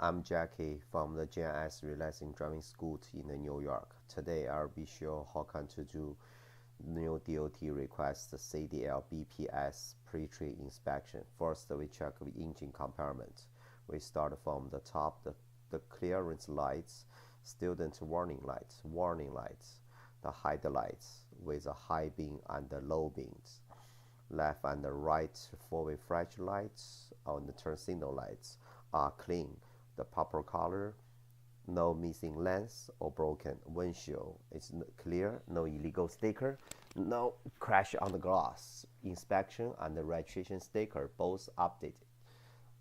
I'm Jackie from the GNS Relaxing Driving School in New York. Today I'll be show how to do new DOT request CDL BPS pre-trip inspection. First we check the engine compartment. We start from the top, the clearance lights, student warning lights, the headlights with a high beam and the low beams, left and the right forward flashlights and the turn signal lights are clean, the purple color, no missing lens or broken windshield is clear, no illegal sticker, no crash on the glass. Inspection and the registration sticker both updated.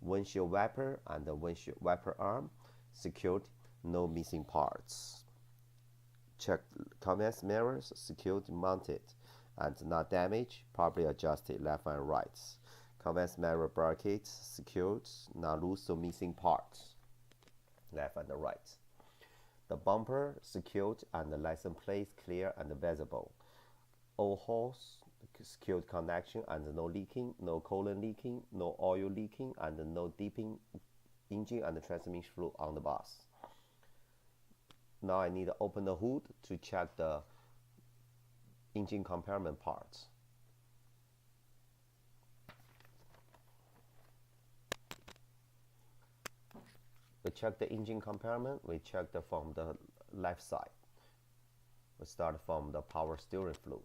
Windshield wiper and the windshield wiper arm secured, no missing parts. Check convex mirrors secured, mounted and not damaged, properly adjusted left and right. Convex mirror brackets secured, not loose or missing parts, left and right. The bumper secured and the license plate clear and visible. All holes secured connection and no leaking, no coolant leaking, no oil leaking, and no dipping engine and transmission fluid on the bus. Now I need to open the hood to check the engine compartment parts. We check the engine compartment. We check from the left side. We start from the power steering fluid.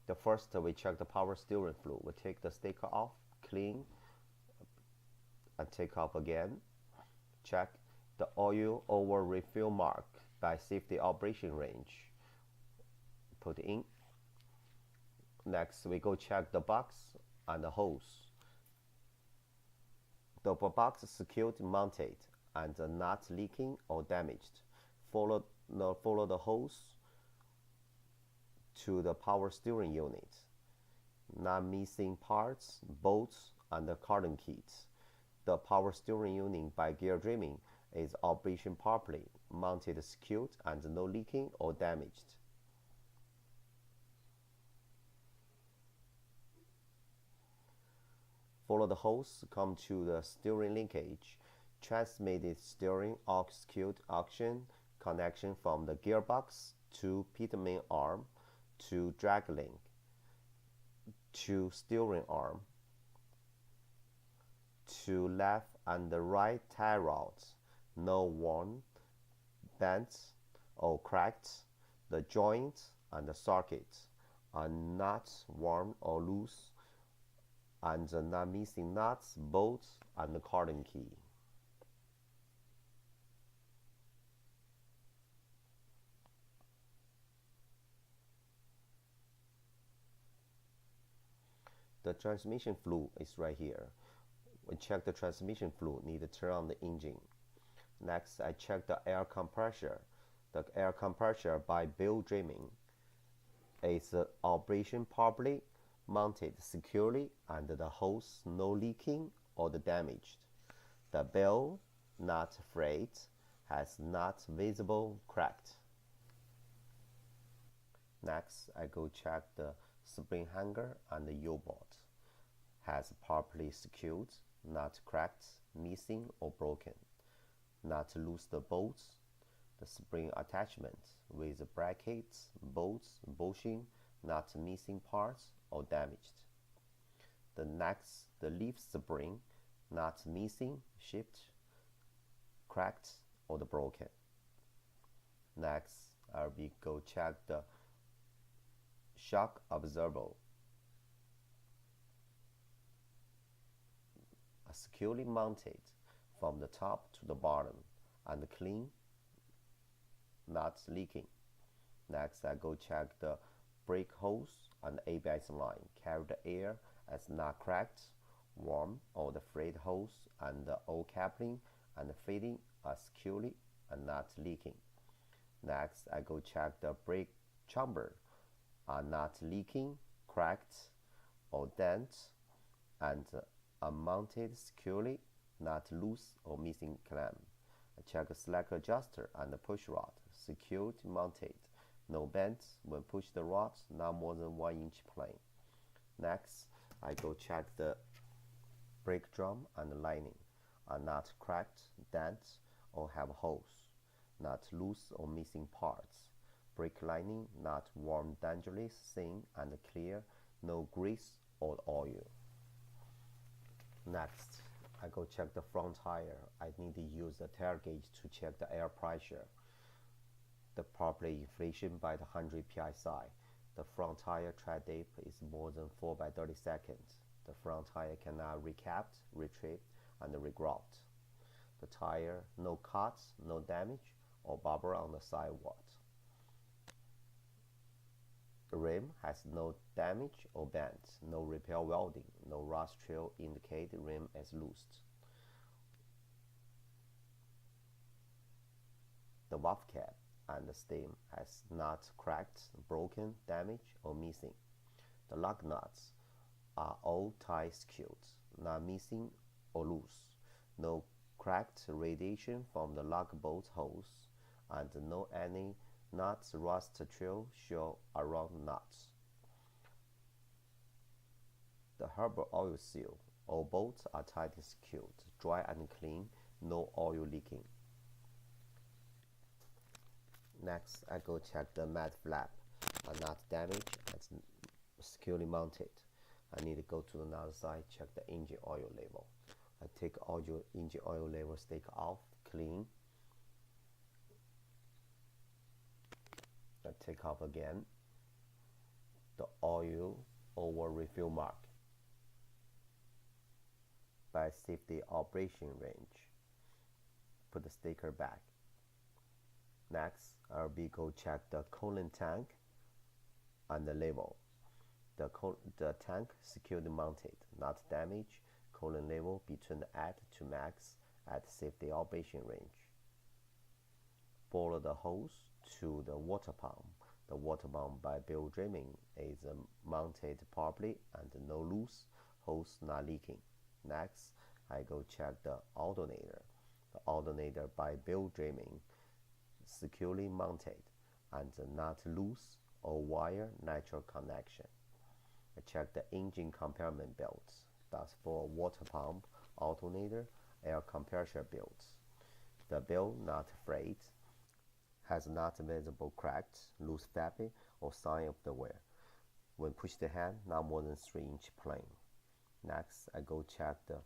The first we check the power steering fluid. We take the sticker off, clean, and take off again. Check the oil over refill mark by safety operation range. Put in. Next we go check the box and the hose. The box is secured, mounted, and not leaking or damaged. Follow the hose to the power steering unit. Not missing parts, bolts, and the cardan keys. The power steering unit by gear dreaming is operation properly, mounted, secured, and no leaking or damaged. Follow the hose, come to the steering linkage, transmitted steering aux-cut action connection from the gearbox to pitman arm to drag link to steering arm to left and the right tie rods, no worn, bent or cracked. The joints and the sockets are not worn or loose, and not missing nuts, bolts, and the cardan key. The transmission fluid is right here. We check the transmission fluid, need to turn on the engine. Next, I check the air compressor. The air compressor by bill dreaming is operation properly, mounted securely, and the hose no leaking or damaged. The bell not frayed, has not visible cracked. Next, I go check the spring hanger and the U-bolt. Has properly secured, not cracked, missing or broken. Not loose the bolts, the spring attachment with brackets, bolts, bushing, not missing parts or damaged. The next, the leaf spring, not missing, chipped, cracked, or broken. Next, I'll go check the shock absorber. Securely mounted from the top to the bottom and clean, not leaking. Next, I go check the brake hose and ABS line. Carry the air as not cracked, worn, or the frayed hose and the old coupling and fitting are securely and not leaking. Next, I go check the brake chamber are not leaking, cracked, or dent, and are mounted securely, not loose or missing clamp. I check the slack adjuster and the push rod, secured, mounted, no bends when push the rods, not more than 1 inch plane. Next, I go check the brake drum and the lining. are not cracked, dents, or have holes, not loose or missing parts. Brake lining not worn, dangerous, thin and clear, no grease or oil. Next, I go check the front tire. I need to use the tire gauge to check the air pressure. The proper inflation by the 100 psi. The front tire tread dip is more than 4 by 30 seconds. The front tire cannot recapped, retrieved, and regrouped. The tire no cuts, no damage, or bubble on the sidewalk. The rim has no damage or bends, no repair welding, no rust trail indicate the rim is loosed. The valve cap and the stem has not cracked, broken, damaged, or missing. The lug nuts are all tight secured, not missing or loose. No cracked radiation from the lug bolt holes, and no any nuts rust trail show around nuts. The harbor oil seal. All bolts are tightly secured, dry and clean, no oil leaking. Next, I go check the mat flap are not damaged and securely mounted. I need to go to another side, check the engine oil level. I take engine oil level stick off, clean. I take off again the oil over refill mark by safety operation range. Put the sticker back. Next, I'll go check the coolant tank and the level. The tank securely mounted, not damaged. Coolant level between at to max at safety operation range. Follow the hose to the water pump. The water pump by bill dreaming is mounted properly and no loose, hose not leaking. Next, I go check the alternator. The alternator by bill dreaming securely mounted and not loose or wire natural connection. I check the engine compartment belts. That's for water pump, alternator, air compressor belts. The belt not frayed, has not visible cracks, loose fabric, or sign of the wear. When pushed the hand, not more than 3-inch plane. Next, I go check the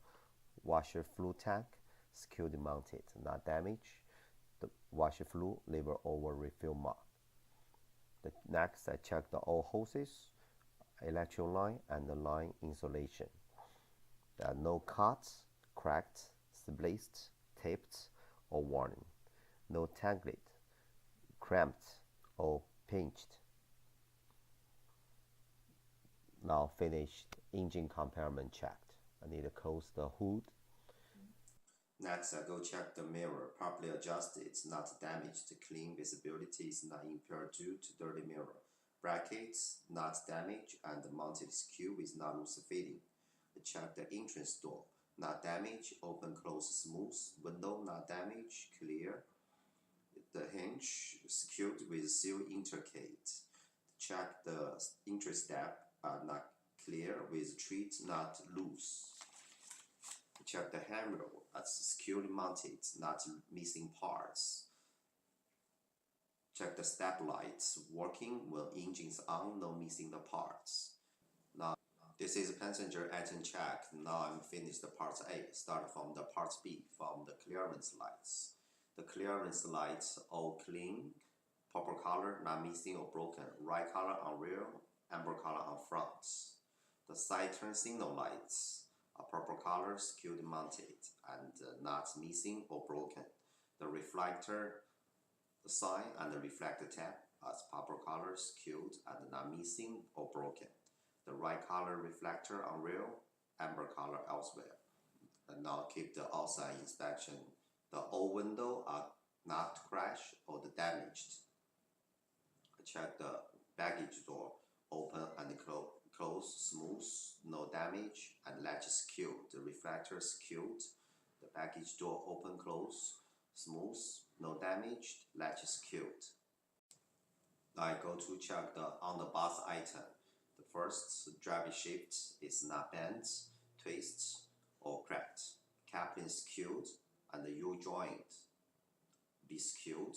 washer flue tank, securely mounted, not damaged. The washer flue label over refill mark. Next, I check the all hoses, electrical line, and the line insulation. There are no cuts, cracked, spliced, taped, or worn. No tangled, cramped, or pinched. Now finished engine compartment checked. I need to close the hood. Next, I go check the mirror, properly adjusted, it's not damaged, clean visibility is not impaired due to dirty mirror. Brackets not damaged and mounted skew is not loose fitting. I check the entrance door, not damaged, open, close, smooth. Window not damaged, clear. The hinge secured with seal intercade. Check the entry step, not clear with treat not loose. Check the handrail, securely mounted, not missing parts. Check the step lights working when engines on, no missing the parts. Now, this is passenger item check. Now I'm finished the parts A. Start from the parts B, from the clearance lights. The clearance lights all clean, purple color, not missing or broken, right color on rear, amber color on front. The side turn signal lights are purple color, securely mounted, and not missing or broken. The reflector, the sign, and the reflector tab are purple color, secured, and not missing or broken. The right color reflector on rear, amber color elsewhere. And now keep the outside inspection. The all windows are not crashed or damaged. Check the baggage door, open and close smooth, no damage, and latch secured. The reflector secured. The baggage door open, close, smooth, no damage, latch secured. Now I go to check on the bus item. The first, driving shift is not bent, twist, or cracked. Cap tightly secured and the U-joint be secured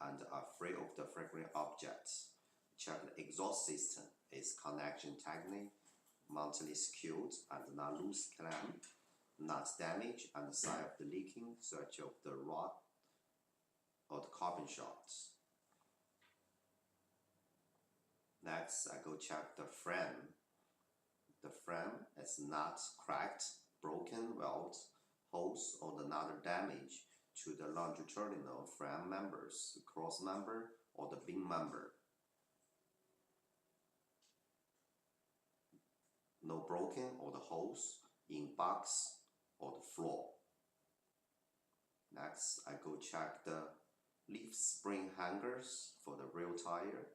and are free of the fragrant objects. Check the exhaust system is connection tightly, mountably secured and not loose clamp, not damaged and the side of the leaking, such of the rod or the carbon shots. Next, I go check the frame. The frame is not cracked, broken, weld, holes, or another damage to the longitudinal frame members, cross member, or the beam member. No broken or the holes in box or the floor. Next, I go check the leaf spring hangers for the rear tire.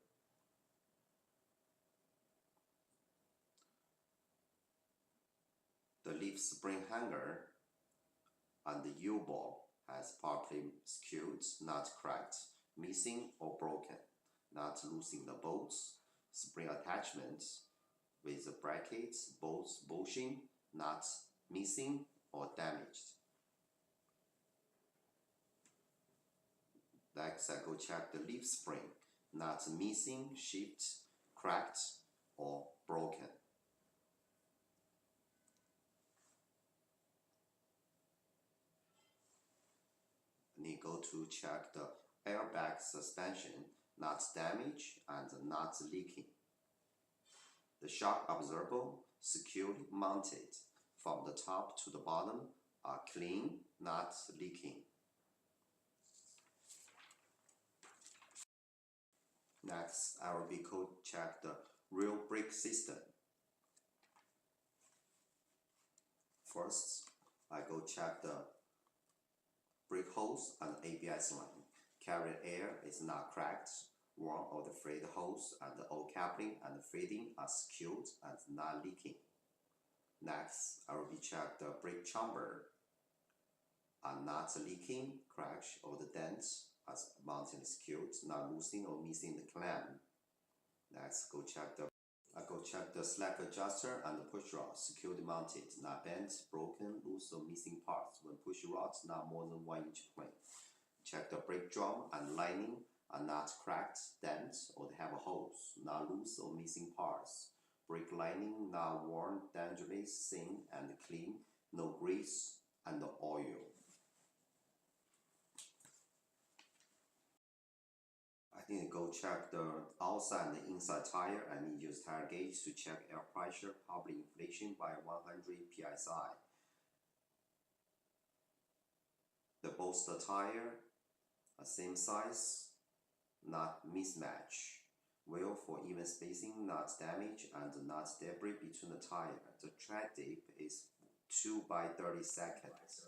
The leaf spring hanger and the U-ball has properly secured, not cracked, missing or broken, not losing the bolts, spring attachments with the brackets, bolts bushing, not missing or damaged. Next, I go check the leaf spring, not missing, chipped, cracked, or broken. You go to check the airbag suspension, not damaged and not leaking. The shock absorber securely mounted from the top to the bottom are clean, not leaking. Next, I will go check the rear brake system. First, I go check the brake hose and ABS line. Carrier air is not cracked. One of the frayed hose and the old coupling and fitting are secured and not leaking. Next, I will check the brake chamber are not leaking, cracked, or the dents as mounted secured, not losing or missing the clamp. Next, I go check the slack adjuster and the push rod secured mounted, not bent, broken, loose or missing parts. When push rods not more than 1 inch plane. Check the brake drum and lining are not cracked, dents, or they have holes, not loose or missing parts. Brake lining not worn, dangerous, thin and clean, no grease and no oil. I need to go check the outside and the inside tire. I need to use tire gauge to check air pressure, probably inflation by 100 psi. Both the tire are same size, not mismatch. Wheel for even spacing, not damage and not debris between the tire. The tread dip is 2 by 30 seconds.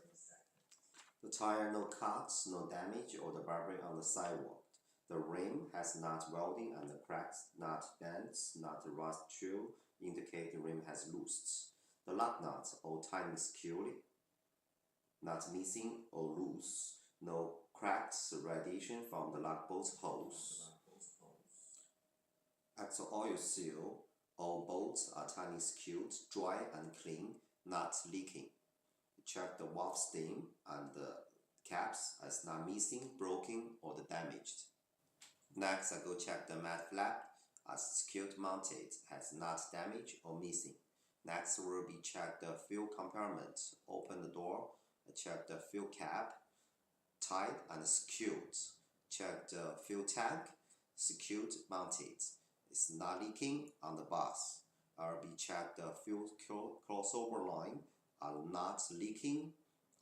The tire no cuts, no damage or the vibrate on the sidewalk. The rim has not welding and the cracks, not dents, not rust through, indicate the rim has loosed. The lug nuts all tightened securely, not missing or loose, no cracks, radiation from the lug bolt holes. Axle oil seal, all bolts are tightly secured, dry and clean, not leaking. Check the valve stem and the caps as not missing, broken or damaged. Next, I go check the mat flap as secured mounted, has not damaged or missing. Next will be check the fuel compartment, open the door, check the fuel cap, tight and secured. Check the fuel tank, secured mounted. It's not leaking on the bus. I'll be check the fuel crossover line are not leaking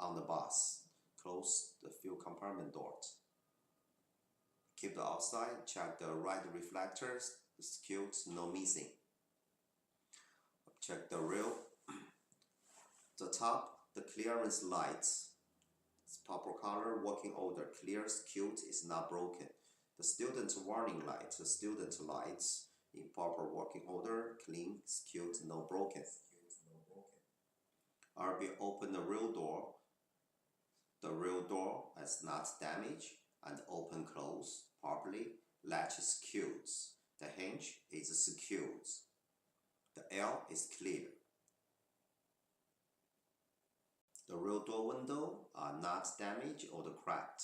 on the bus. Close the fuel compartment door. Keep the outside, check the right reflectors, secured, no missing. Check the rear. The top, the clearance lights. It's proper color, working order, clear, secured, is not broken. The student warning light, the student lights, in proper working order, clean, secured, no broken. RB open the rear door. The rear door is not damaged and open close properly, latch secured. The hinge is secured. The L is clear. The rear door window are not damaged or cracked.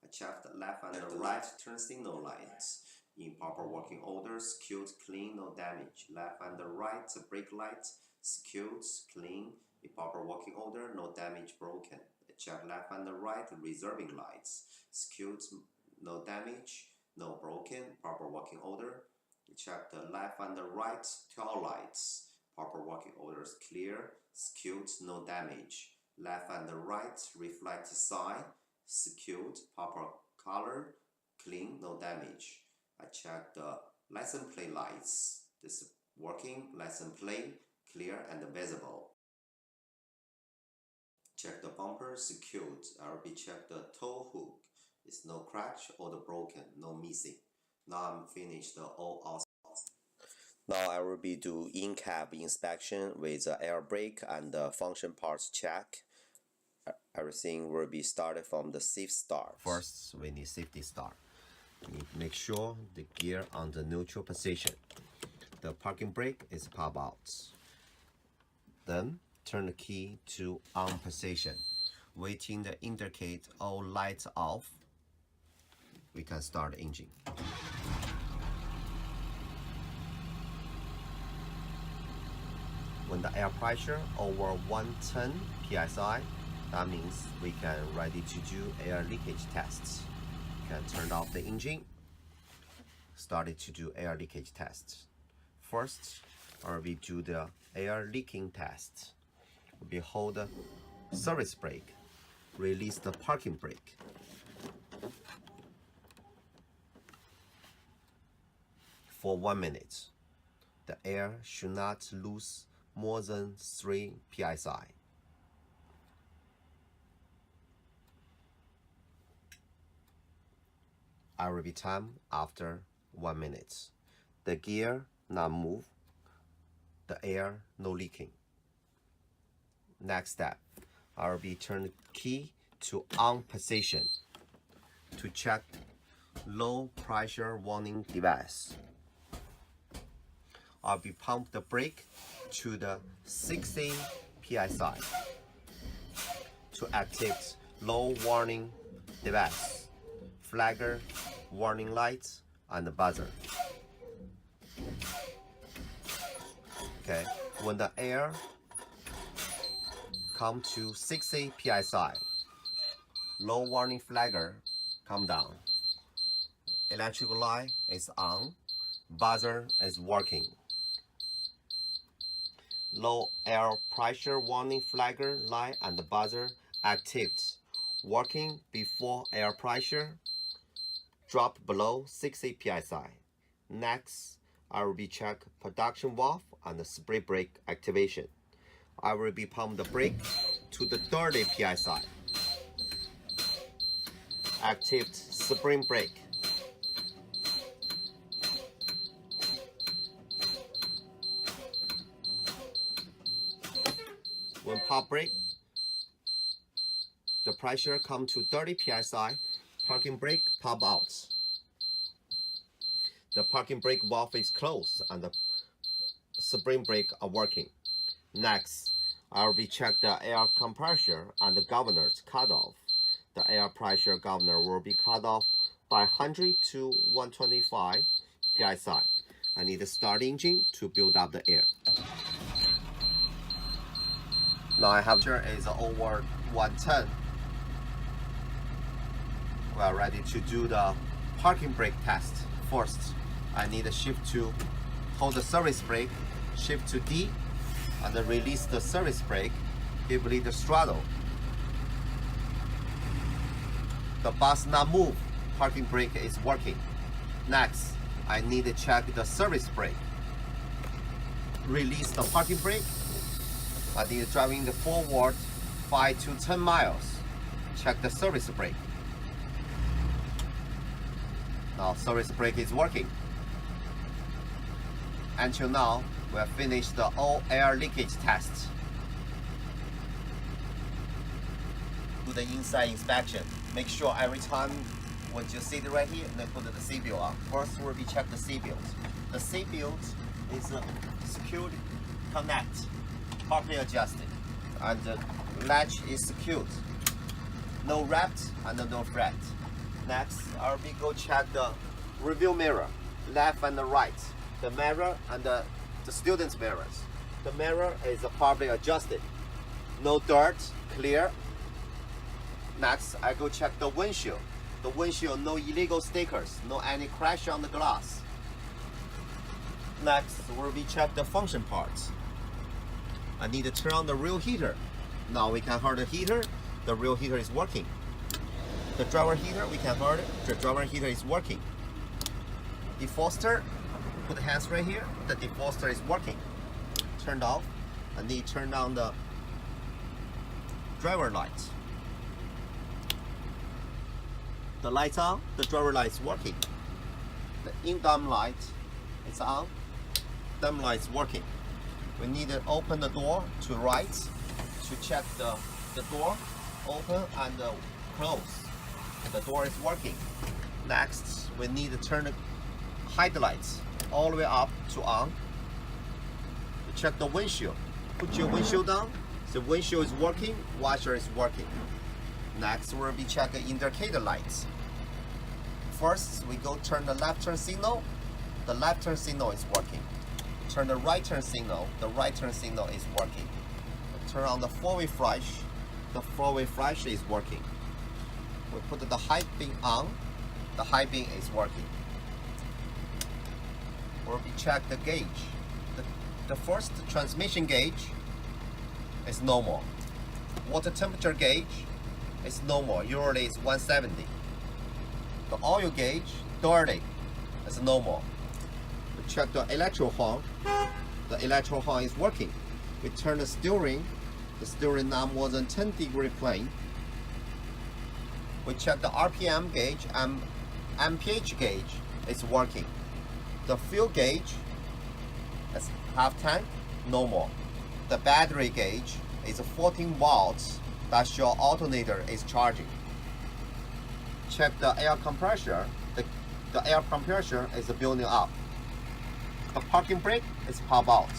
I checked the left and the right turn signal lights in proper working order, secured, clean, no damage. Left and the right brake lights secured, clean, in proper working order, no damage, broken. I checked left and the right reserving lights secured, no damage, no broken, proper working order. Check the left and the right tail lights. Proper working orders clear, secured, no damage. Left and the right reflector sign, secured, proper color, clean, no damage. I check the license plate lights. This is working, license plate, clear and visible. Check the bumper, secured. I will check the tow hook. It's no crack or the broken, no missing. Now I'm finished the all outside. Now I will be do in-cab inspection with the air brake and the function parts check. Everything will be started from the safe start. First, we need safety start. We need to make sure the gear on the neutral position. The parking brake is pop out. Then turn the key to on position. Waiting to indicate all lights off, we can start the engine. When the air pressure over 110 psi, that means we can ready to do air leakage tests. You can turn off the engine, started to do air leakage tests. First, we do the air leaking test. We hold the service brake, release the parking brake. For 1 minute, the air should not lose more than 3 psi. I will be time after 1 minute. The gear not move, the air no leaking. Next step, I will be turn the key to on position to check low pressure warning device. I'll be pump the brake to the 60 psi to activate low warning device, flagger, warning lights, and the buzzer. Okay, when the air come to 60 psi, low warning flagger come down. Electrical light is on, buzzer is working. Low air pressure warning flagger light and the buzzer activates, working before air pressure drop below 60 psi. Next, I will be check production valve and the spray brake activation. I will be pump the brake to the 30 psi. Activate spring brake. When pop brake, the pressure come to 30 psi, parking brake pop out. The parking brake valve is closed and the spring brake are working. Next, I will be check the air compressor and the governors cut off. The air pressure governor will be cut off by 100 to 125 psi. I need to start engine to build up the air. Now I have here is over 110. We are ready to do the parking brake test. First, I need to shift to hold the service brake, shift to D, and then release the service brake, give it the throttle. The bus not move, parking brake is working. Next, I need to check the service brake. Release the parking brake. I need driving the forward 5 to 10 miles. Check the service brake. Now service brake is working. Until now, we have finished the all air leakage test. Do the inside inspection. Make sure every time when you sit right here, then put the seatbelt on. First, we'll be check the seatbelt. The seatbelt is a secured connect, properly adjusted, and latch is secured. No wrapped and no fret. Next, we go check the review mirror, left and the right. The mirror and the student's mirrors. The mirror is properly adjusted. No dirt, clear. Next, I go check the windshield. The windshield, no illegal stickers, no any crash on the glass. Next, we check the function parts. I need to turn on the rear heater. Now we can hear the heater. The rear heater is working. The driver heater, we can hear it. The driver heater is working. Defroster, put the hands right here. The defroster is working. Turned off. I need to turn on the driver light. The lights on. The driver light is working. The in-dumb light is on. Dumb light is working. We need to open the door to right to check the door open and close. The door is working. Next, we need to turn the headlights all the way up to on. We check the windshield. Put your windshield down. The windshield is working, washer is working. Next, we'll be checking indicator lights. First, we go turn the left turn signal. The left turn signal is working. Turn the right turn signal. The right turn signal is working. Turn on the four-way flash. The four-way flash is working. We put the high beam on. The high beam is working. We'll be check the gauge. The first transmission gauge is normal. Water temperature gauge is normal. Usually it's 170. The oil gauge 30 is normal. We check the electro horn. The electro horn is working. We turn the steering. The steering now more than 10-degree plane. We check the RPM gauge and MPH gauge is working. The fuel gauge is half tank, normal. The battery gauge is 14 volts. That's your alternator is charging. Check the air compressor. The air compressor is building up. The parking brake is pop out.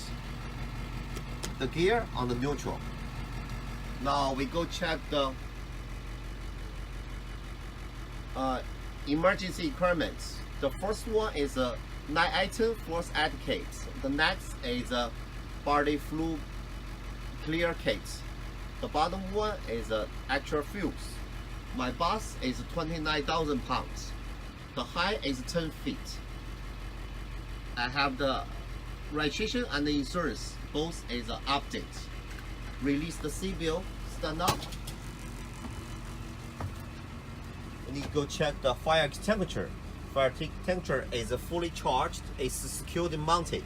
The gear on the neutral. Now we go check the emergency requirements. The first one is a 9-item force aid kit. The next is a body flue clear kit. The bottom one is actual fuels. My bus is 29,000 pounds. The height is 10 feet. I have the registration and the insurance. Both is an update. Release the seatbelt. Stand up. We need to go check the fire extinguisher. Fire extinguisher is fully charged. It's securely mounted.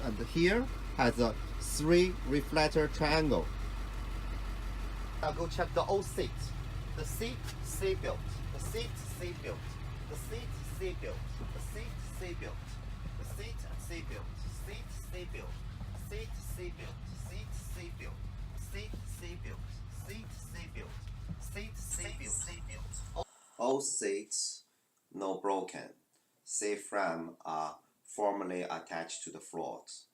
And here has a 3 reflector triangle. I'll go check the old seat. The seat belt. The seat belt. The seat belt. The seat belt. The seat belt. Seat belt. Seat belt. Seat belt. Seat belt. Seat belt. Seat belt. All seats no broken. Seat frame are firmly attached to the floors.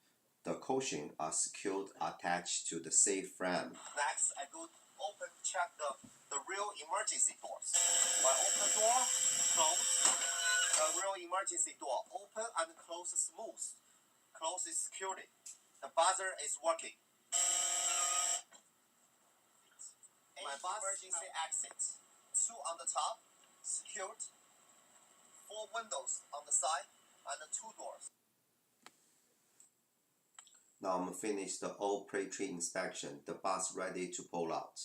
The cushions are secured attached to the seat frame. Next, I go open check the rear emergency doors. When I open the door, close. The rear emergency door open and close smooth. Close is securely. The buzzer is working. My bus emergency exit. 2 on the top, secured. 4 windows on the side and 2 doors. Now I'm finished the all pre-tree inspection. The bus ready to pull out.